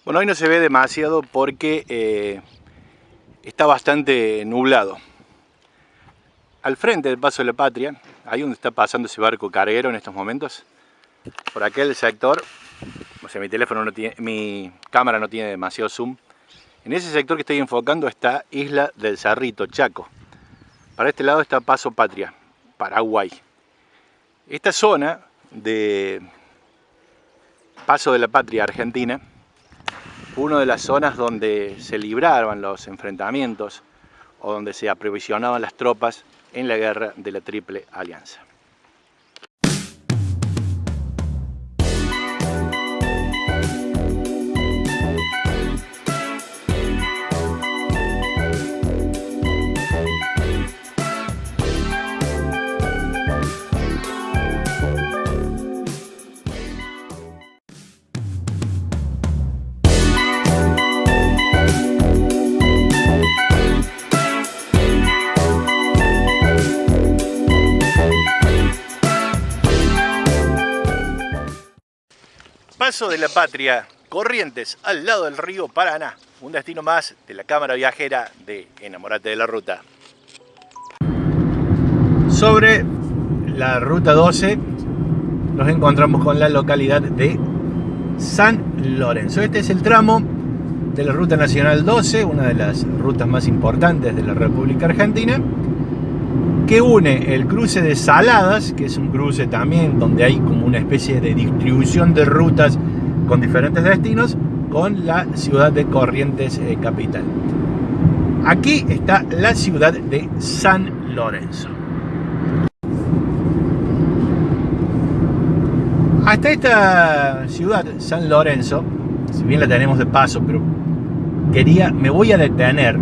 Bueno, hoy no se ve demasiado porque está bastante nublado. Al frente del Paso de la Patria, ahí donde está pasando ese barco carguero en estos momentos, por aquel sector, o sea, mi cámara no tiene demasiado zoom. En ese sector que estoy enfocando está Isla del Cerrito, Chaco. Para este lado está Paso Patria, Paraguay. Esta zona de Paso de la Patria, Argentina, fue una de las zonas donde se libraban los enfrentamientos o donde se aprovisionaban las tropas en la guerra de la Triple Alianza. Paso de la Patria, Corrientes, al lado del río Paraná, un destino más de la cámara viajera de Enamorate de la Ruta. Sobre la ruta 12 nos encontramos con la localidad de San Lorenzo. Este es el tramo de la ruta nacional 12, una de las rutas más importantes de la República Argentina, que une el cruce de Saladas, que es un cruce también donde hay como una especie de distribución de rutas con diferentes destinos, con la ciudad de Corrientes capital. Aquí está la ciudad de San Lorenzo. Hasta esta ciudad, San Lorenzo, si bien la tenemos de paso, pero me voy a detener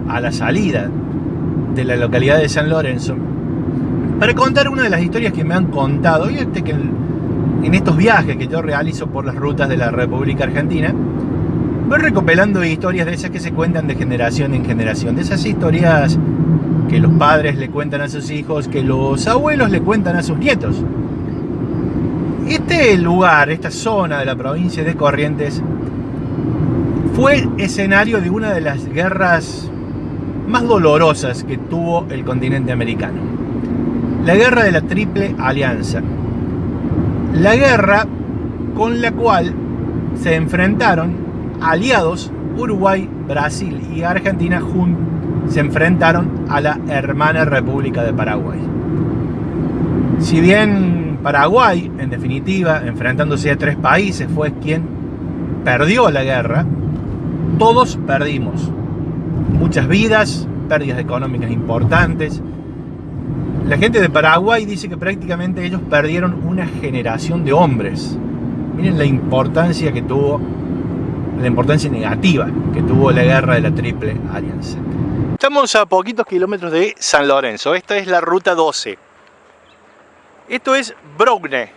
a la salida de la localidad de San Lorenzo para contar una de las historias que me han contado que en estos viajes que yo realizo por las rutas de la República Argentina voy recopilando historias de esas que se cuentan de generación en generación, de esas historias que los padres le cuentan a sus hijos, que los abuelos le cuentan a sus nietos. Este lugar, esta zona de la provincia de Corrientes, fue escenario de una de las guerras más dolorosas que tuvo el continente americano. La guerra de la Triple Alianza. La guerra con la cual se enfrentaron aliados Uruguay, Brasil y Argentina se enfrentaron a la hermana República de Paraguay. Si bien Paraguay, en definitiva, enfrentándose a tres países, fue quien perdió la guerra, todos perdimos. Muchas vidas, pérdidas económicas importantes. La gente de Paraguay dice que prácticamente ellos perdieron una generación de hombres. Miren la importancia que tuvo, la importancia negativa que tuvo la guerra de la Triple Alianza. Estamos a poquitos kilómetros de San Lorenzo. Esta es la ruta 12. Esto es Brougné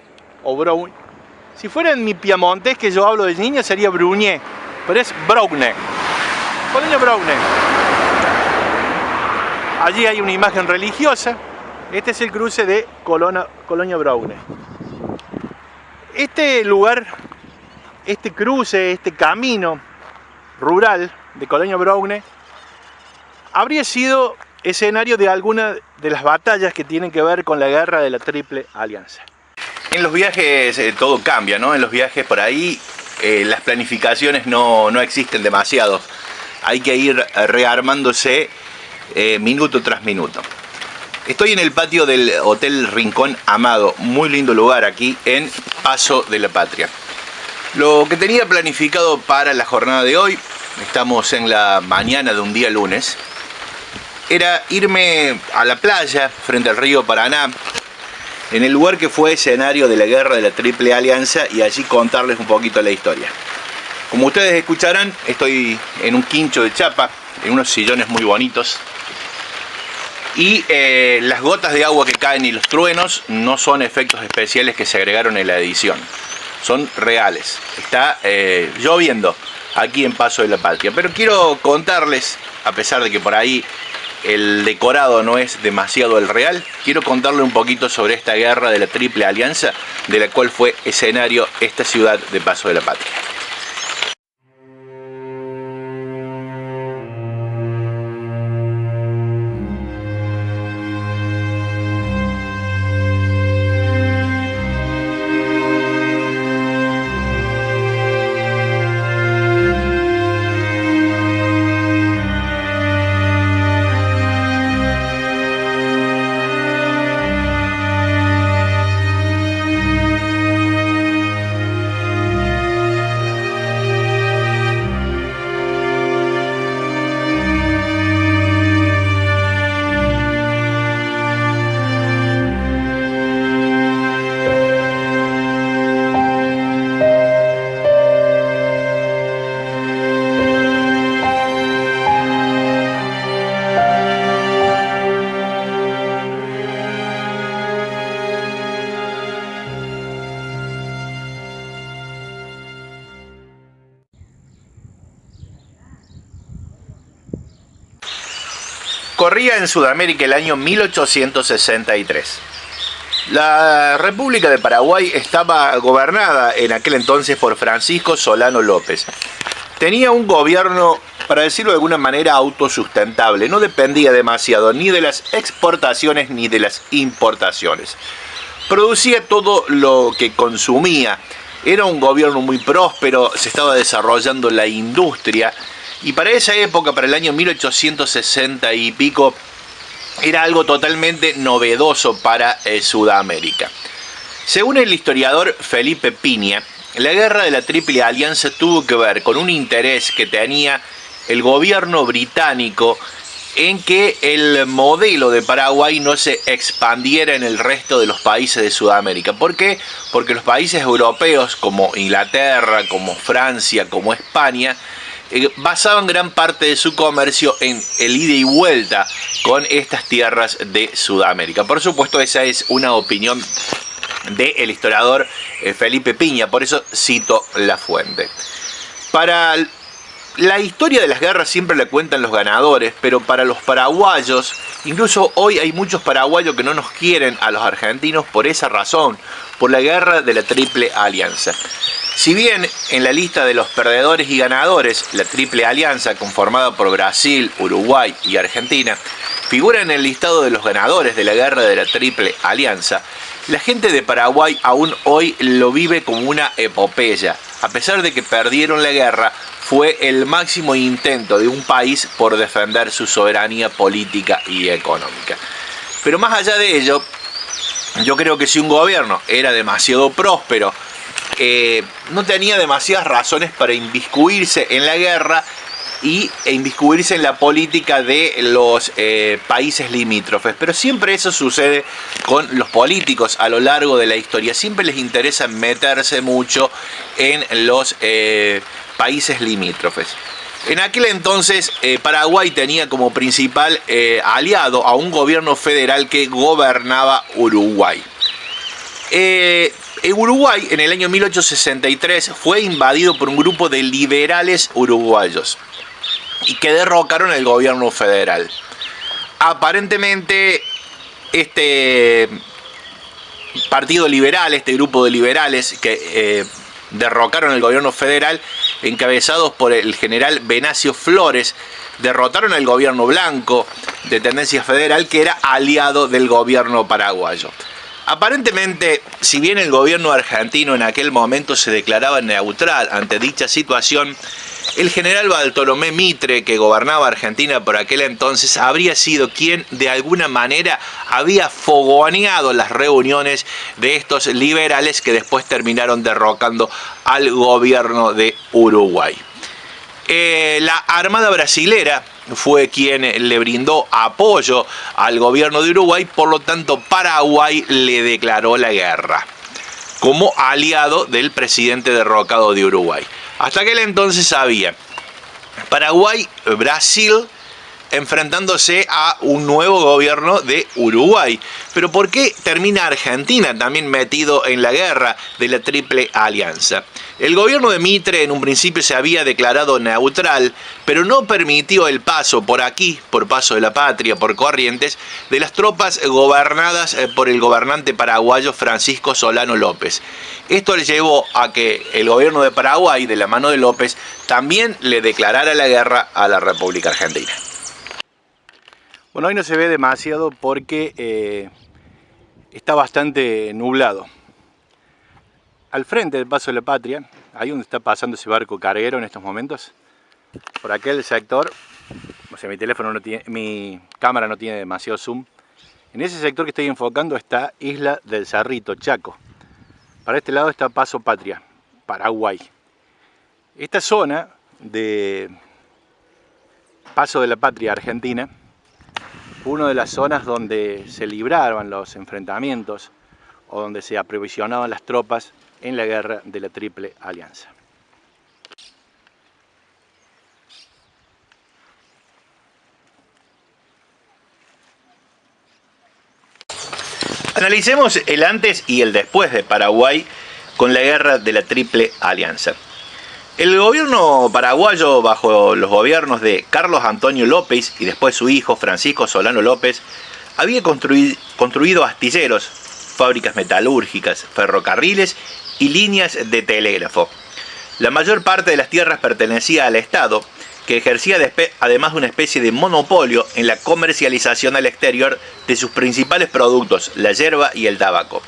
o Brougné. Si fuera en mi piamontés que yo hablo de niña sería Bruñé, pero es Brougné. Colonia Brougné. Allí hay una imagen religiosa. Este es el cruce de Colonia Brougné. Este lugar, este cruce, este camino rural de Colonia Brougné habría sido escenario de alguna de las batallas que tienen que ver con la guerra de la Triple Alianza. En los viajes todo cambia, ¿no? En los viajes por ahí las planificaciones no existen demasiado. Hay que ir rearmándose minuto tras minuto. Estoy en el patio del Hotel Rincón Amado, muy lindo lugar aquí en Paso de la Patria. Lo que tenía planificado para la jornada de hoy, estamos en la mañana de un día lunes, era irme a la playa frente al río Paraná, en el lugar que fue escenario de la guerra de la Triple Alianza, y allí contarles un poquito la historia. Como ustedes escucharán, estoy en un quincho de chapa, en unos sillones muy bonitos, y las gotas de agua que caen y los truenos no son efectos especiales que se agregaron en la edición, son reales. Está lloviendo aquí en Paso de la Patria, pero quiero contarles, a pesar de que por ahí el decorado no es demasiado el real, quiero contarle un poquito sobre esta guerra de la Triple Alianza, de la cual fue escenario esta ciudad de Paso de la Patria. Corría en Sudamérica el año 1863. La República de Paraguay estaba gobernada en aquel entonces por Francisco Solano López. Tenía un gobierno, para decirlo de alguna manera, autosustentable. No dependía demasiado ni de las exportaciones ni de las importaciones. Producía todo lo que consumía. Era un gobierno muy próspero, se estaba desarrollando la industria. Y para esa época, para el año 1860 y pico, era algo totalmente novedoso para Sudamérica. Según el historiador Felipe Piña, la guerra de la Triple Alianza tuvo que ver con un interés que tenía el gobierno británico en que el modelo de Paraguay no se expandiera en el resto de los países de Sudamérica. ¿Por qué? Porque los países europeos como Inglaterra, como Francia, como España, basaban gran parte de su comercio en el ida y vuelta con estas tierras de Sudamérica. Por supuesto, esa es una opinión del historiador Felipe Piña, por eso cito la fuente. Para la historia de las guerras siempre la cuentan los ganadores, pero para los paraguayos, incluso hoy hay muchos paraguayos que no nos quieren a los argentinos por esa razón, por la guerra de la Triple Alianza. Si bien en la lista de los perdedores y ganadores, la Triple Alianza, conformada por Brasil, Uruguay y Argentina, figura en el listado de los ganadores de la guerra de la Triple Alianza, la gente de Paraguay aún hoy lo vive como una epopeya. A pesar de que perdieron la guerra, fue el máximo intento de un país por defender su soberanía política y económica. Pero más allá de ello, yo creo que si un gobierno era demasiado próspero, no tenía demasiadas razones para inmiscuirse en la guerra e inmiscuirse en la política de los países limítrofes. Pero siempre eso sucede con los políticos a lo largo de la historia. Siempre les interesa meterse mucho en los países limítrofes. En aquel entonces Paraguay tenía como principal aliado a un gobierno federal que gobernaba Uruguay. Uruguay en el año 1863 fue invadido por un grupo de liberales uruguayos y que derrocaron el gobierno federal. Aparentemente este partido liberal, este grupo de liberales que derrocaron el gobierno federal, encabezados por el general Venancio Flores, derrotaron al gobierno blanco de tendencia federal que era aliado del gobierno paraguayo. Aparentemente, si bien el gobierno argentino en aquel momento se declaraba neutral ante dicha situación, el general Bartolomé Mitre, que gobernaba Argentina por aquel entonces, habría sido quien de alguna manera había fogoneado las reuniones de estos liberales que después terminaron derrocando al gobierno de Uruguay. La Armada brasilera fue quien le brindó apoyo al gobierno de Uruguay, por lo tanto Paraguay le declaró la guerra como aliado del presidente derrocado de Uruguay. Hasta aquel entonces había Paraguay, Brasil enfrentándose a un nuevo gobierno de Uruguay. Pero ¿por qué termina Argentina también metido en la guerra de la Triple Alianza? El gobierno de Mitre en un principio se había declarado neutral, pero no permitió el paso por aquí, por Paso de la Patria, por Corrientes, de las tropas gobernadas por el gobernante paraguayo Francisco Solano López. Esto le llevó a que el gobierno de Paraguay, de la mano de López, también le declarara la guerra a la República Argentina. Bueno, hoy no se ve demasiado porque está bastante nublado. Al frente del Paso de la Patria, ahí donde está pasando ese barco carguero en estos momentos, por aquel sector, o sea, mi cámara no tiene demasiado zoom. En ese sector que estoy enfocando está Isla del Cerrito, Chaco. Para este lado está Paso Patria, Paraguay. Esta zona de Paso de la Patria, Argentina, una de las zonas donde se libraban los enfrentamientos o donde se aprovisionaban las tropas en la guerra de la Triple Alianza. Analicemos el antes y el después de Paraguay con la guerra de la Triple Alianza. El gobierno paraguayo, bajo los gobiernos de Carlos Antonio López y después su hijo Francisco Solano López, había construido astilleros, fábricas metalúrgicas, ferrocarriles y líneas de telégrafo. La mayor parte de las tierras pertenecía al Estado, que ejercía además una especie de monopolio en la comercialización al exterior de sus principales productos, la yerba y el tabaco.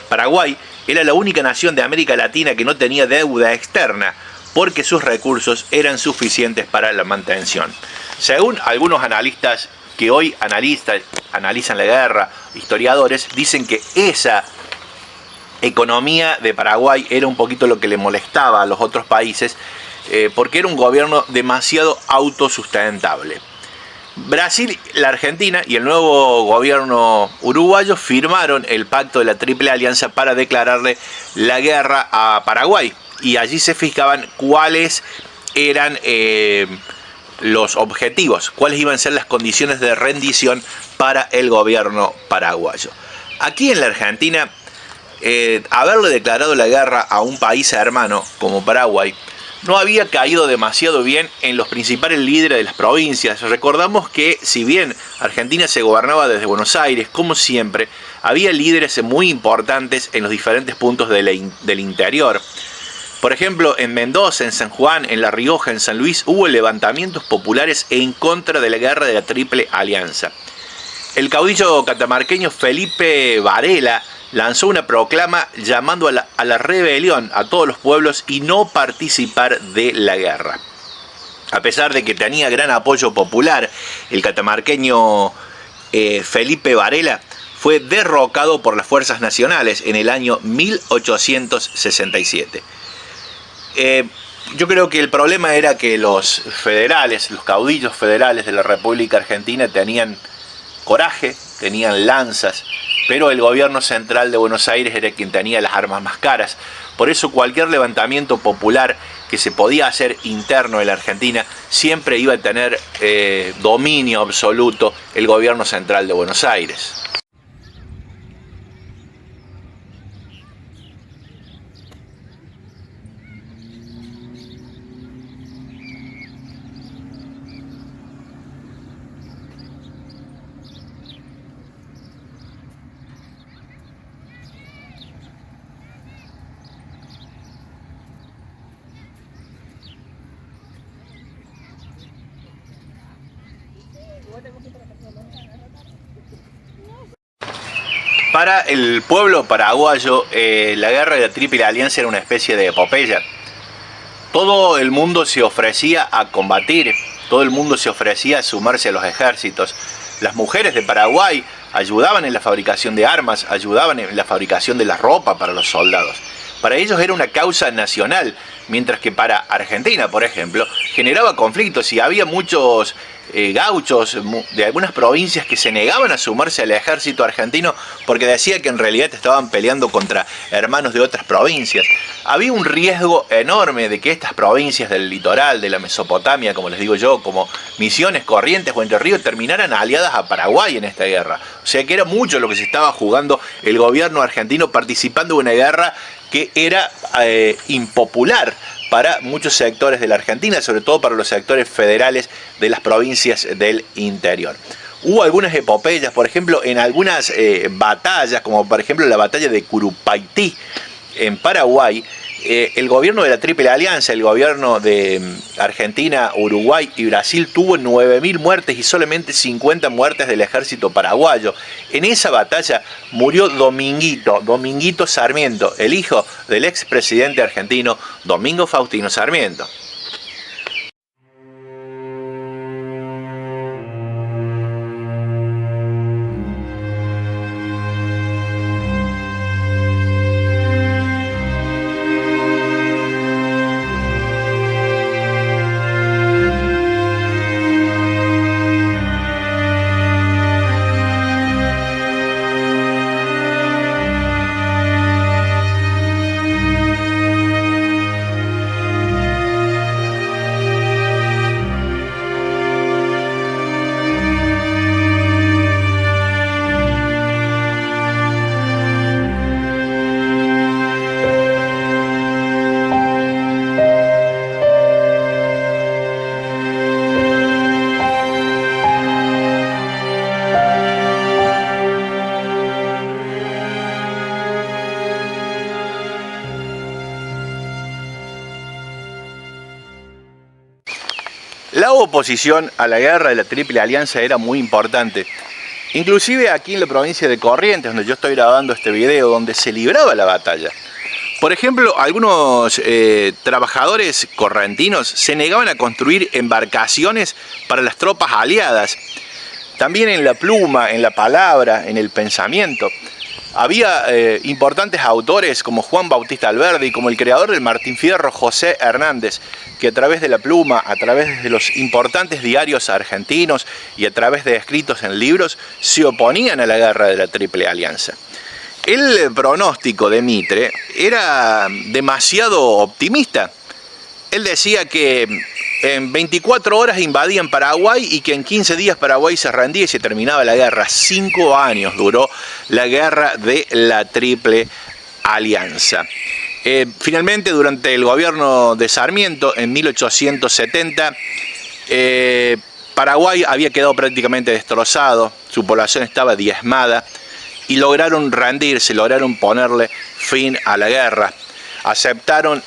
Paraguay era la única nación de América Latina que no tenía deuda externa, porque sus recursos eran suficientes para la mantención. Según algunos analistas que hoy analizan la guerra, historiadores, dicen que esa economía de Paraguay era un poquito lo que le molestaba a los otros países, porque era un gobierno demasiado autosustentable. Brasil, la Argentina y el nuevo gobierno uruguayo firmaron el pacto de la Triple Alianza para declararle la guerra a Paraguay. Y allí se fijaban cuáles eran los objetivos, cuáles iban a ser las condiciones de rendición para el gobierno paraguayo. Aquí en la Argentina, haberle declarado la guerra a un país hermano como Paraguay no había caído demasiado bien en los principales líderes de las provincias. Recordamos que si bien Argentina se gobernaba desde Buenos Aires, como siempre, había líderes muy importantes en los diferentes puntos del interior. Por ejemplo, en Mendoza, en San Juan, en La Rioja, en San Luis, hubo levantamientos populares en contra de la guerra de la Triple Alianza. El caudillo catamarqueño Felipe Varela lanzó una proclama llamando a la rebelión a todos los pueblos y no participar de la guerra. A pesar de que tenía gran apoyo popular, el catamarqueño Felipe Varela fue derrocado por las fuerzas nacionales en el año 1867. Yo creo que el problema era que los federales, los caudillos federales de la República Argentina tenían coraje, tenían lanzas, pero el gobierno central de Buenos Aires era quien tenía las armas más caras. Por eso cualquier levantamiento popular que se podía hacer interno en la Argentina siempre iba a tener dominio absoluto el gobierno central de Buenos Aires. Para el pueblo paraguayo, la guerra de la Triple Alianza era una especie de epopeya. Todo el mundo se ofrecía a combatir, todo el mundo se ofrecía a sumarse a los ejércitos. Las mujeres de Paraguay ayudaban en la fabricación de armas, ayudaban en la fabricación de la ropa para los soldados. Para ellos era una causa nacional, mientras que para Argentina, por ejemplo, generaba conflictos y había muchos gauchos de algunas provincias que se negaban a sumarse al ejército argentino porque decía que en realidad estaban peleando contra hermanos de otras provincias. Había un riesgo enorme de que estas provincias del litoral, de la Mesopotamia, como les digo yo, como Misiones, Corrientes o Entre Ríos, terminaran aliadas a Paraguay en esta guerra. O sea que era mucho lo que se estaba jugando el gobierno argentino participando de una guerra que era impopular para muchos sectores de la Argentina, sobre todo para los sectores federales de las provincias del interior. Hubo algunas epopeyas, por ejemplo, en algunas batallas, como por ejemplo la batalla de Curupaytí en Paraguay. El gobierno de la Triple Alianza, el gobierno de Argentina, Uruguay y Brasil tuvo 9.000 muertes y solamente 50 muertes del ejército paraguayo. En esa batalla murió Dominguito Sarmiento, el hijo del expresidente argentino Domingo Faustino Sarmiento. La oposición a la guerra de la Triple Alianza era muy importante. Inclusive aquí en la provincia de Corrientes, donde yo estoy grabando este video, donde se libraba la batalla. Por ejemplo, algunos trabajadores correntinos se negaban a construir embarcaciones para las tropas aliadas. También en la pluma, en la palabra, en el pensamiento. Había importantes autores como Juan Bautista Alberdi, como el creador del Martín Fierro, José Hernández, que a través de la pluma, a través de los importantes diarios argentinos y a través de escritos en libros, se oponían a la guerra de la Triple Alianza. El pronóstico de Mitre era demasiado optimista. Él decía que en 24 horas invadían Paraguay y que en 15 días Paraguay se rendía y se terminaba la guerra. 5 años duró la guerra de la Triple Alianza. Finalmente, durante el gobierno de Sarmiento, en 1870, Paraguay había quedado prácticamente destrozado, su población estaba diezmada y lograron rendirse, lograron ponerle fin a la guerra. Aceptaron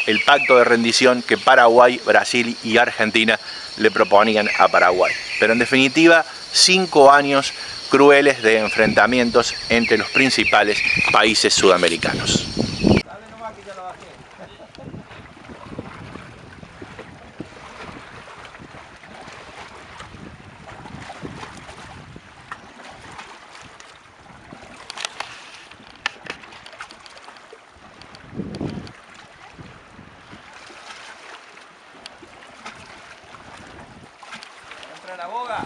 el pacto de rendición que Paraguay, Brasil y Argentina le proponían a Paraguay. Pero en definitiva, 5 años crueles de enfrentamientos entre los principales países sudamericanos. La boga.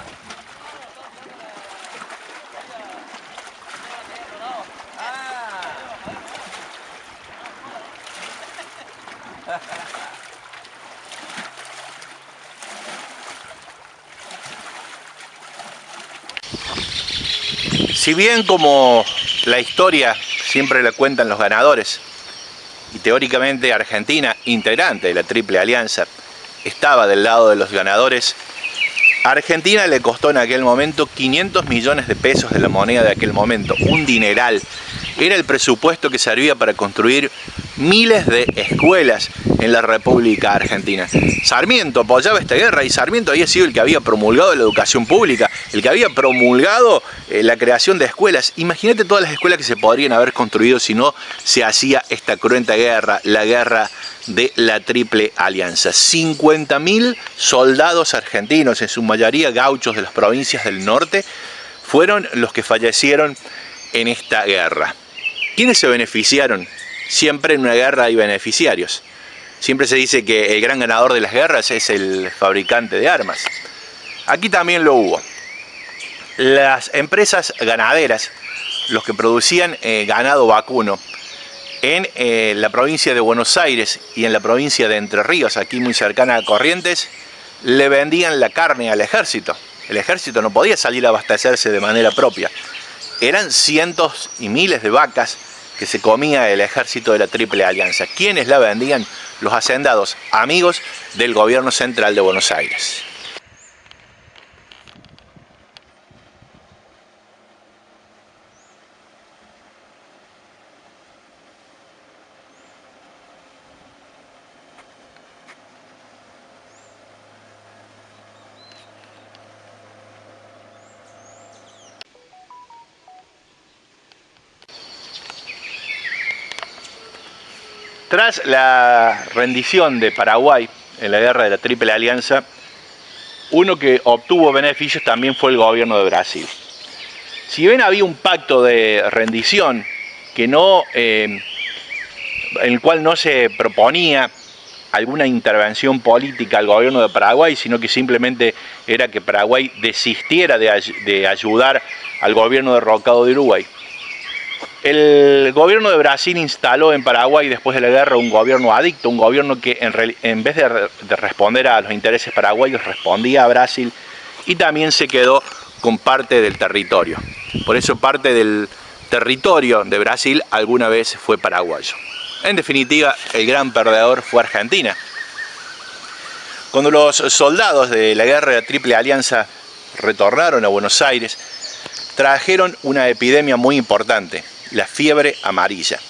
Si bien como la historia siempre la cuentan los ganadores, y teóricamente Argentina, integrante de la Triple Alianza, estaba del lado de los ganadores, a Argentina le costó en aquel momento 500 millones de pesos de la moneda de aquel momento, un dineral. Era el presupuesto que servía para construir miles de escuelas en la República Argentina. Sarmiento apoyaba esta guerra y Sarmiento había sido el que había promulgado la educación pública, el que había promulgado la creación de escuelas. Imagínate todas las escuelas que se podrían haber construido si no se hacía esta cruenta guerra, la guerra de la Triple Alianza. 50.000 soldados argentinos, en su mayoría gauchos de las provincias del norte, fueron los que fallecieron en esta guerra. ¿Quiénes se beneficiaron? Siempre en una guerra hay beneficiarios. Siempre se dice que el gran ganador de las guerras es el fabricante de armas. Aquí también lo hubo. Las empresas ganaderas, los que producían ganado vacuno, en la provincia de Buenos Aires y en la provincia de Entre Ríos, aquí muy cercana a Corrientes, le vendían la carne al ejército. El ejército no podía salir a abastecerse de manera propia. Eran cientos y miles de vacas que se comía el ejército de la Triple Alianza. ¿Quiénes la vendían? Los hacendados, amigos del gobierno central de Buenos Aires. Tras la rendición de Paraguay en la guerra de la Triple Alianza, uno que obtuvo beneficios también fue el gobierno de Brasil. Si bien había un pacto de rendición que en el cual no se proponía alguna intervención política al gobierno de Paraguay, sino que simplemente era que Paraguay desistiera de ayudar al gobierno derrocado de Uruguay. El gobierno de Brasil instaló en Paraguay después de la guerra un gobierno adicto, un gobierno que en vez de responder a los intereses paraguayos respondía a Brasil y también se quedó con parte del territorio. Por eso parte del territorio de Brasil alguna vez fue paraguayo. En definitiva, el gran perdedor fue Argentina. Cuando los soldados de la guerra de la Triple Alianza retornaron a Buenos Aires, trajeron una epidemia muy importante, la fiebre amarilla.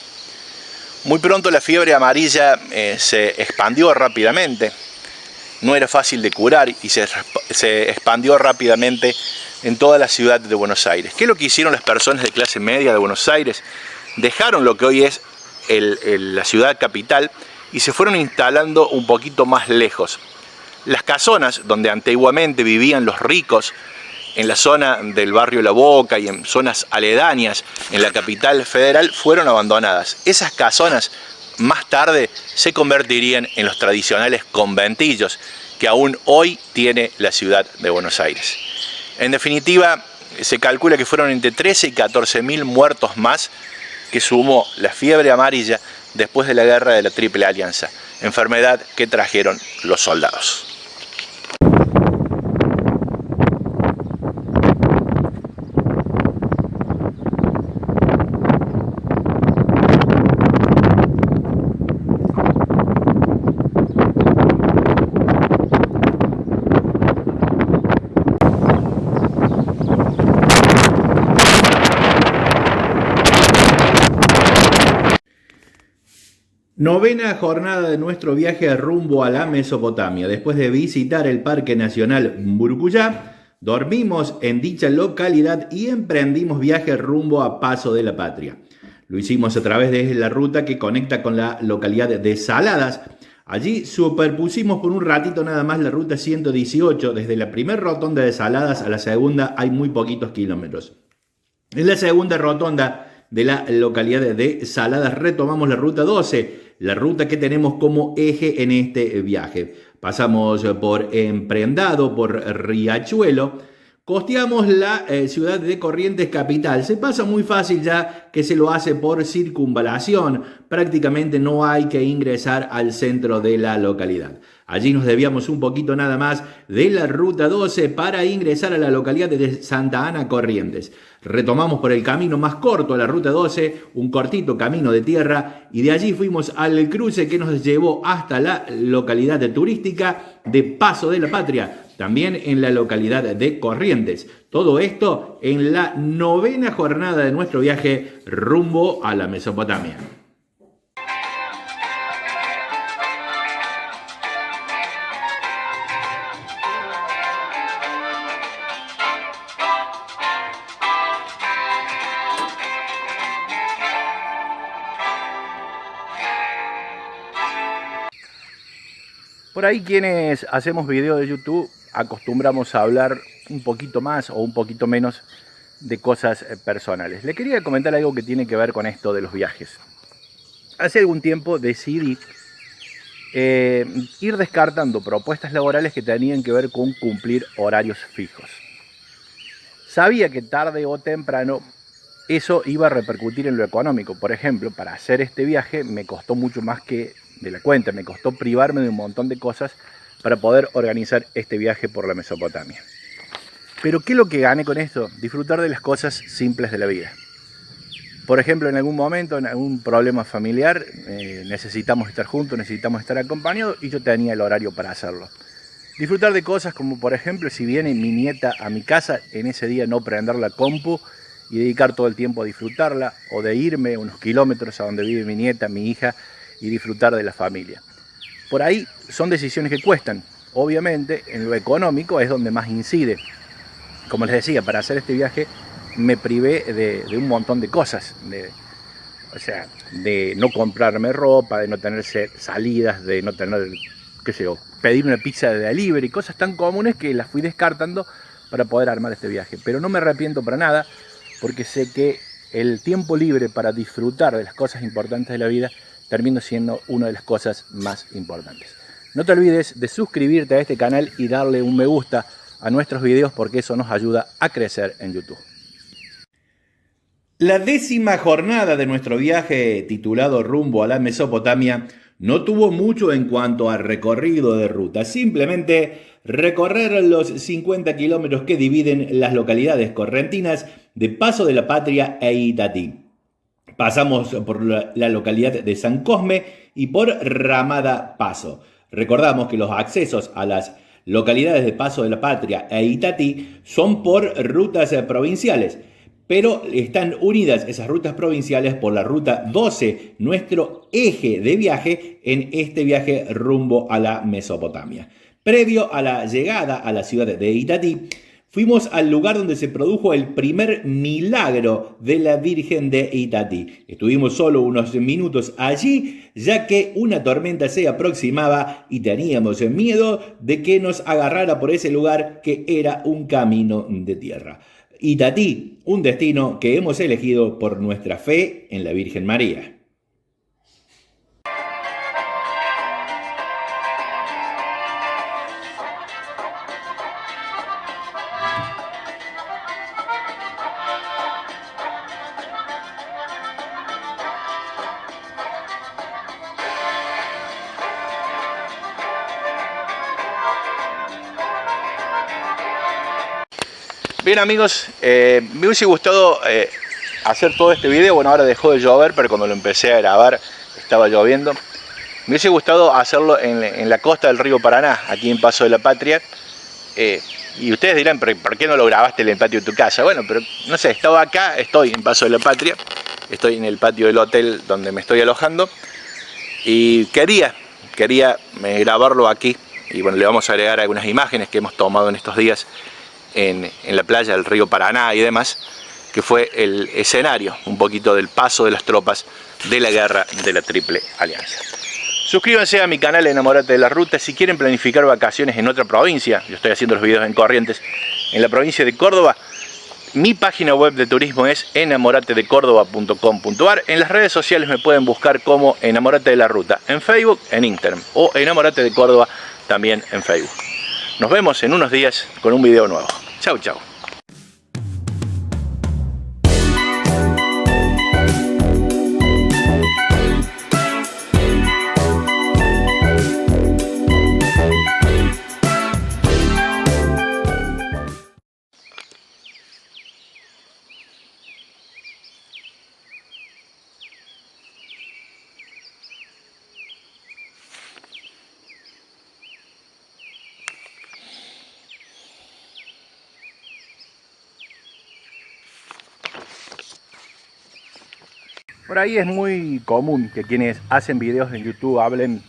Muy pronto la fiebre amarilla se expandió rápidamente no era fácil de curar y se expandió rápidamente en toda la ciudad de Buenos Aires. ¿Qué es lo que hicieron las personas de clase media de Buenos Aires? Dejaron lo que hoy es la ciudad capital y se fueron instalando un poquito más lejos. Las casonas donde antiguamente vivían los ricos, en la zona del barrio La Boca y en zonas aledañas en la capital federal, fueron abandonadas. Esas casonas más tarde se convertirían en los tradicionales conventillos que aún hoy tiene la ciudad de Buenos Aires. En definitiva, se calcula que fueron entre 13 y 14 mil muertos más que sumó la fiebre amarilla después de la guerra de la Triple Alianza, enfermedad que trajeron los soldados. Novena jornada de nuestro viaje rumbo a la Mesopotamia. Después de visitar el Parque Nacional Mburucuyá, dormimos en dicha localidad y emprendimos viaje rumbo a Paso de la Patria. Lo hicimos a través de la ruta que conecta con la localidad de Saladas. Allí superpusimos por un ratito nada más la ruta 118. Desde la primera rotonda de Saladas a la segunda hay muy poquitos kilómetros. En la segunda rotonda de la localidad de Saladas retomamos la ruta 12, la ruta que tenemos como eje en este viaje. Pasamos por Emprendado, por Riachuelo, costeamos la ciudad de Corrientes capital. Se pasa muy fácil ya que se lo hace por circunvalación. Prácticamente no hay que ingresar al centro de la localidad. Allí nos desviamos un poquito nada más de la ruta 12 para ingresar a la localidad de Santa Ana Corrientes. Retomamos por el camino más corto a la ruta 12, un cortito camino de tierra, y de allí fuimos al cruce que nos llevó hasta la localidad turística de Paso de la Patria, también en la localidad de Corrientes. Todo esto en la novena jornada de nuestro viaje rumbo a la Mesopotamia. Por ahí quienes hacemos videos de YouTube acostumbramos a hablar un poquito más o un poquito menos de cosas personales. Le quería comentar algo que tiene que ver con esto de los viajes. Hace algún tiempo decidí ir descartando propuestas laborales que tenían que ver con cumplir horarios fijos. Sabía que tarde o temprano eso iba a repercutir en lo económico. Por ejemplo, para hacer este viaje me costó mucho más que de la cuenta, me costó privarme de un montón de cosas para poder organizar este viaje por la Mesopotamia. Pero ¿qué es lo que gané con esto? Disfrutar de las cosas simples de la vida. Por ejemplo, en algún momento, en algún problema familiar, necesitamos estar juntos, necesitamos estar acompañados y yo tenía el horario para hacerlo. Disfrutar de cosas como, por ejemplo, si viene mi nieta a mi casa, en ese día no prender la compu y dedicar todo el tiempo a disfrutarla, o de irme unos kilómetros a donde vive mi nieta, mi hija, y disfrutar de la familia. Por ahí son decisiones que cuestan. Obviamente, en lo económico es donde más incide. Como les decía, para hacer este viaje me privé de un montón de cosas. De no comprarme ropa, de no tener salidas, de no tener, qué sé yo, pedir una pizza de delivery, cosas tan comunes que las fui descartando para poder armar este viaje. Pero no me arrepiento para nada, porque sé que el tiempo libre para disfrutar de las cosas importantes de la vida termina siendo una de las cosas más importantes. No te olvides de suscribirte a este canal y darle un me gusta a nuestros videos, porque eso nos ayuda a crecer en YouTube. La 10ª jornada de nuestro viaje, titulado Rumbo a la Mesopotamia, no tuvo mucho en cuanto a recorrido de ruta. Simplemente recorrer los 50 kilómetros que dividen las localidades correntinas de Paso de la Patria e Itatí. Pasamos por la localidad de San Cosme y por Ramada Paso. Recordamos que los accesos a las localidades de Paso de la Patria e Itatí son por rutas provinciales, pero están unidas esas rutas provinciales por la ruta 12, nuestro eje de viaje en este viaje rumbo a la Mesopotamia. Previo a la llegada a la ciudad de Itatí, fuimos al lugar donde se produjo el primer milagro de la Virgen de Itatí. Estuvimos solo unos minutos allí, ya que una tormenta se aproximaba y teníamos miedo de que nos agarrara por ese lugar que era un camino de tierra. Itatí, un destino que hemos elegido por nuestra fe en la Virgen María. Bien amigos, me hubiese gustado hacer todo este video. Bueno, ahora dejó de llover, pero cuando lo empecé a grabar estaba lloviendo. Me hubiese gustado hacerlo en la costa del río Paraná, aquí en Paso de la Patria. Y ustedes dirán, ¿pero por qué no lo grabaste en el patio de tu casa? Bueno, pero no sé, estaba acá, estoy en Paso de la Patria, estoy en el patio del hotel donde me estoy alojando y quería grabarlo aquí. Y bueno, le vamos a agregar algunas imágenes que hemos tomado en estos días en la playa del río Paraná y demás, que fue el escenario un poquito del paso de las tropas de la guerra de la Triple Alianza. Suscríbanse a mi canal Enamorate de la Ruta si quieren planificar vacaciones en otra provincia. Yo estoy haciendo los videos en Corrientes, en la provincia de Córdoba. Mi página web de turismo es enamoratedecórdoba.com.ar. En las redes sociales me pueden buscar como Enamorate de la Ruta, en Facebook, en Instagram, o Enamorate de Córdoba también en Facebook. Nos vemos en unos días con un video nuevo. Chau, chau. Por ahí es muy común que quienes hacen videos en YouTube hablen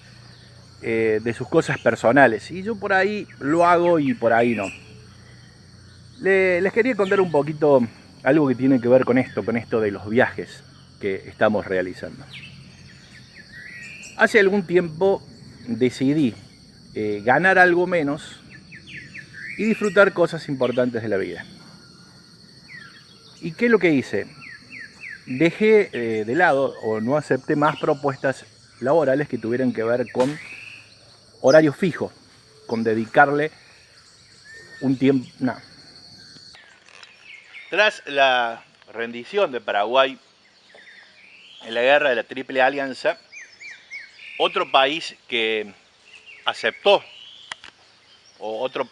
de sus cosas personales. Y yo por ahí lo hago y por ahí no. Les quería contar un poquito algo que tiene que ver con esto de los viajes que estamos realizando. Hace algún tiempo decidí ganar algo menos y disfrutar cosas importantes de la vida. ¿Y qué es lo que hice? Dejé de lado o no acepté más propuestas laborales que tuvieran que ver con horario fijo, con dedicarle un tiempo. No. Tras la rendición de Paraguay en la guerra de la Triple Alianza, otro país que aceptó, o otro,